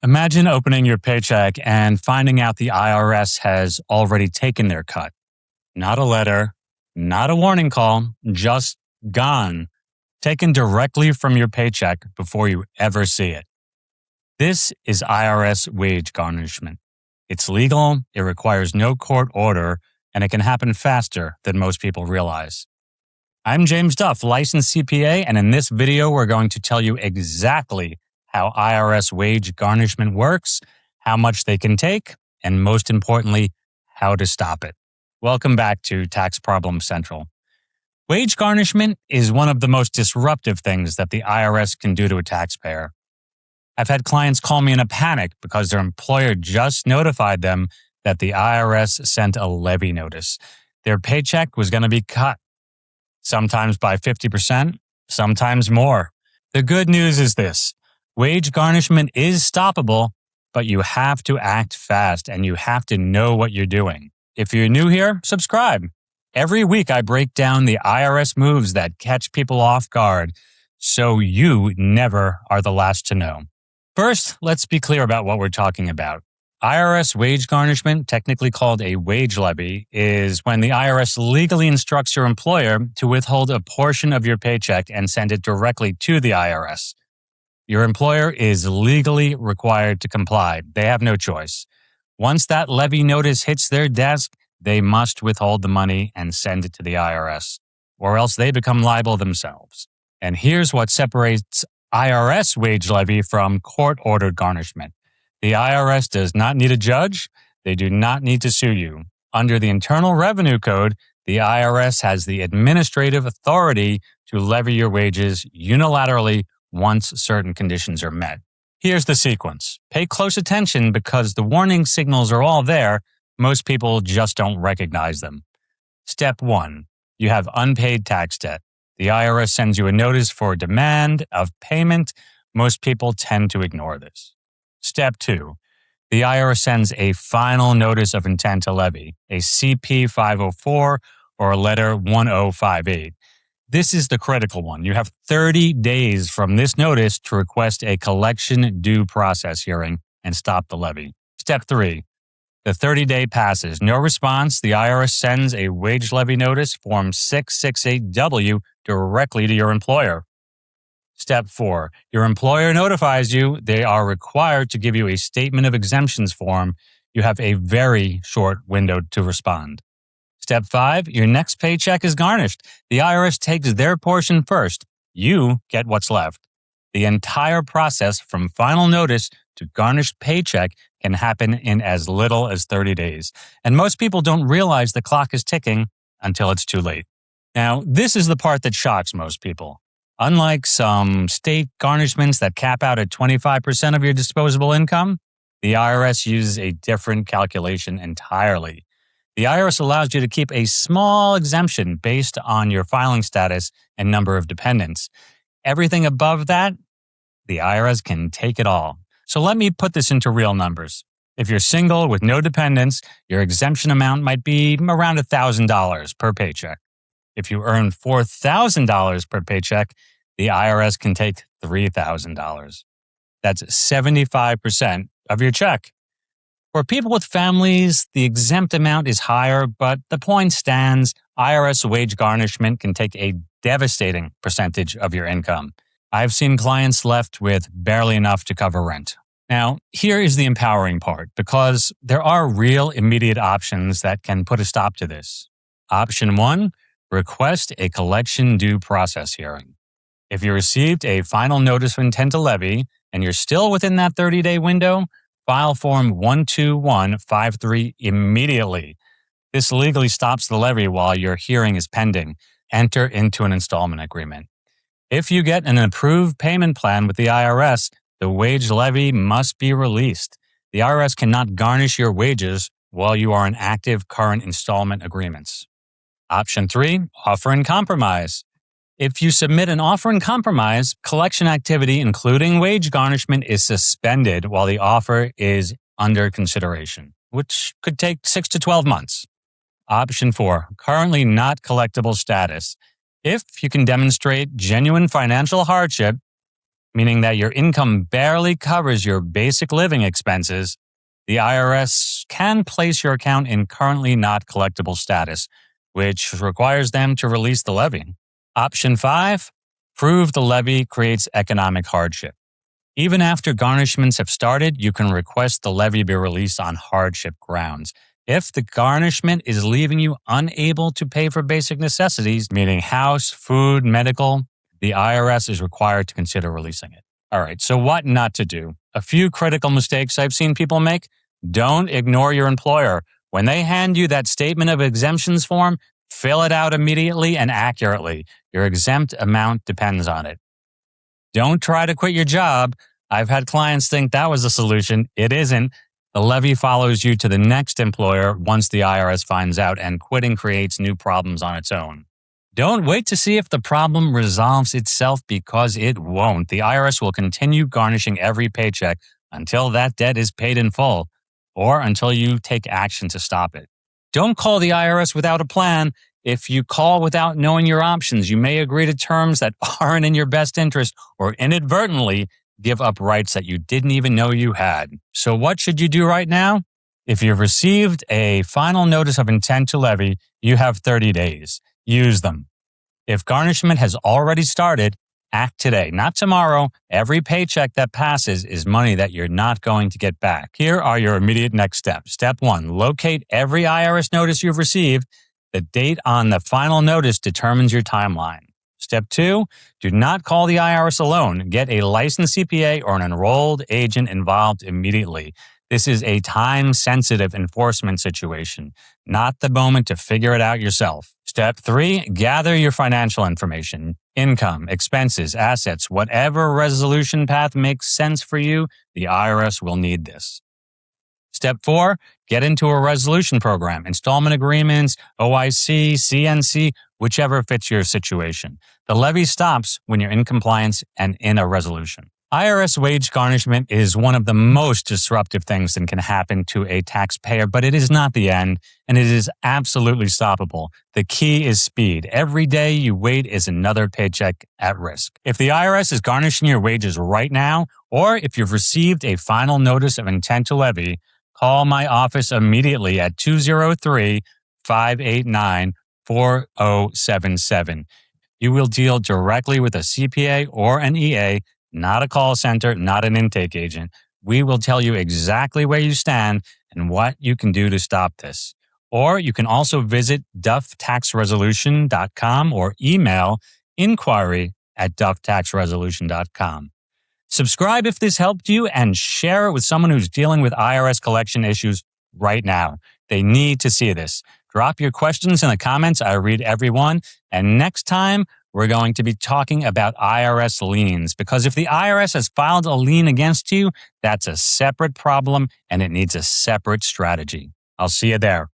Imagine opening your paycheck and finding out the IRS has already taken their cut. Not a letter, not a warning call, just gone, taken directly from your paycheck before you ever see it. This is IRS wage garnishment. It's legal, it requires no court order, and it can happen faster than most people realize. I'm James Duff, licensed CPA, and in this video, we're going to tell you exactly how IRS wage garnishment works, how much they can take, and most importantly, how to stop it. Welcome back to Tax Problem Central. Wage garnishment is one of the most disruptive things that the IRS can do to a taxpayer. I've had clients call me in a panic because their employer just notified them that the IRS sent a levy notice. Their paycheck was going to be cut, sometimes by 50%, sometimes more. The good news is this: wage garnishment is stoppable, but you have to act fast and you have to know what you're doing. If you're new here, subscribe. Every week I break down the IRS moves that catch people off guard, so you never are the last to know. First, let's be clear about what we're talking about. IRS wage garnishment, technically called a wage levy, is when the IRS legally instructs your employer to withhold a portion of your paycheck and send it directly to the IRS. Your employer is legally required to comply. They have no choice. Once that levy notice hits their desk, they must withhold the money and send it to the IRS, or else they become liable themselves. And here's what separates IRS wage levy from court-ordered garnishment. The IRS does not need a judge. They do not need to sue you. Under the Internal Revenue Code, the IRS has the administrative authority to levy your wages unilaterally once certain conditions are met. Here's the sequence. Pay close attention because the warning signals are all there. Most people just don't recognize them. Step 1. You have unpaid tax debt. The IRS sends you a notice for demand of payment. Most people tend to ignore this. Step 2. The IRS sends a final notice of intent to levy, a CP 504 or a letter 1058. This is the critical one. You have 30 days from this notice to request a collection due process hearing and stop the levy. Step 3. The 30-day passes. No response. The IRS sends a wage levy notice, Form 668W, directly to your employer. Step 4. Your employer notifies you. They are required to give you a statement of exemptions form. You have a very short window to respond. Step 5. Your next paycheck is garnished. The IRS takes their portion first. You get what's left. The entire process from final notice to garnished paycheck can happen in as little as 30 days. And most people don't realize the clock is ticking until it's too late. Now, this is the part that shocks most people. Unlike some state garnishments that cap out at 25% of your disposable income, the IRS uses a different calculation entirely. The IRS allows you to keep a small exemption based on your filing status and number of dependents. Everything above that, the IRS can take it all. So let me put this into real numbers. If you're single with no dependents, your exemption amount might be around $1,000 per paycheck. If you earn $4,000 per paycheck, the IRS can take $3,000. That's 75% of your check. For people with families, the exempt amount is higher, but the point stands. IRS wage garnishment can take a devastating percentage of your income. I've seen clients left with barely enough to cover rent. Now, here is the empowering part, because there are real immediate options that can put a stop to this. Option 1, request a collection due process hearing. If you received a final notice of intent to levy and you're still within that 30-day window, file Form 12153 immediately. This legally stops the levy while your hearing is pending. Enter into an installment agreement. If you get an approved payment plan with the IRS, the wage levy must be released. The IRS cannot garnish your wages while you are in active current installment agreements. Option 3, offer in compromise. If you submit an offer in compromise, collection activity, including wage garnishment, is suspended while the offer is under consideration, which could take 6 to 12 months. Option 4, currently not collectible status. If you can demonstrate genuine financial hardship, meaning that your income barely covers your basic living expenses, the IRS can place your account in currently not collectible status, which requires them to release the levy. Option 5, prove the levy creates economic hardship. Even after garnishments have started, you can request the levy be released on hardship grounds. If the garnishment is leaving you unable to pay for basic necessities, meaning house, food, medical, the IRS is required to consider releasing it. All right, so what not to do? A few critical mistakes I've seen people make. Don't ignore your employer. When they hand you that statement of exemptions form, fill it out immediately and accurately. Your exempt amount depends on it. Don't try to quit your job. I've had clients think that was the solution. It isn't. The levy follows you to the next employer once the IRS finds out, and quitting creates new problems on its own. Don't wait to see if the problem resolves itself, because it won't. The IRS will continue garnishing every paycheck until that debt is paid in full, or until you take action to stop it. Don't call the IRS without a plan. If you call without knowing your options, you may agree to terms that aren't in your best interest, or inadvertently give up rights that you didn't even know you had. So what should you do right now? If you've received a final notice of intent to levy, you have 30 days. Use them. If garnishment has already started, act today, not tomorrow. Every paycheck that passes is money that you're not going to get back. Here are your immediate next steps. Step 1, locate every IRS notice you've received. The date on the final notice determines your timeline. Step 2, do not call the IRS alone. Get a licensed CPA or an enrolled agent involved immediately. This is a time-sensitive enforcement situation, not the moment to figure it out yourself. Step 3, gather your financial information, income, expenses, assets, whatever resolution path makes sense for you, the IRS will need this. Step 4, get into a resolution program, installment agreements, OIC, CNC, whichever fits your situation. The levy stops when you're in compliance and in a resolution. IRS wage garnishment is one of the most disruptive things that can happen to a taxpayer, but it is not the end, and it is absolutely stoppable. The key is speed. Every day you wait is another paycheck at risk. If the IRS is garnishing your wages right now, or if you've received a final notice of intent to levy, call my office immediately at 203-589-4077. You will deal directly with a CPA or an EA, not a call center, not an intake agent. We will tell you exactly where you stand and what you can do to stop this. Or you can also visit dufftaxresolution.com or email inquiry@dufftaxresolution.com. Subscribe if this helped you, and share it with someone who's dealing with IRS collection issues right now. They need to see this. Drop your questions in the comments. I read every one. And next time, we're going to be talking about IRS liens, because if the IRS has filed a lien against you, that's a separate problem and it needs a separate strategy. I'll see you there.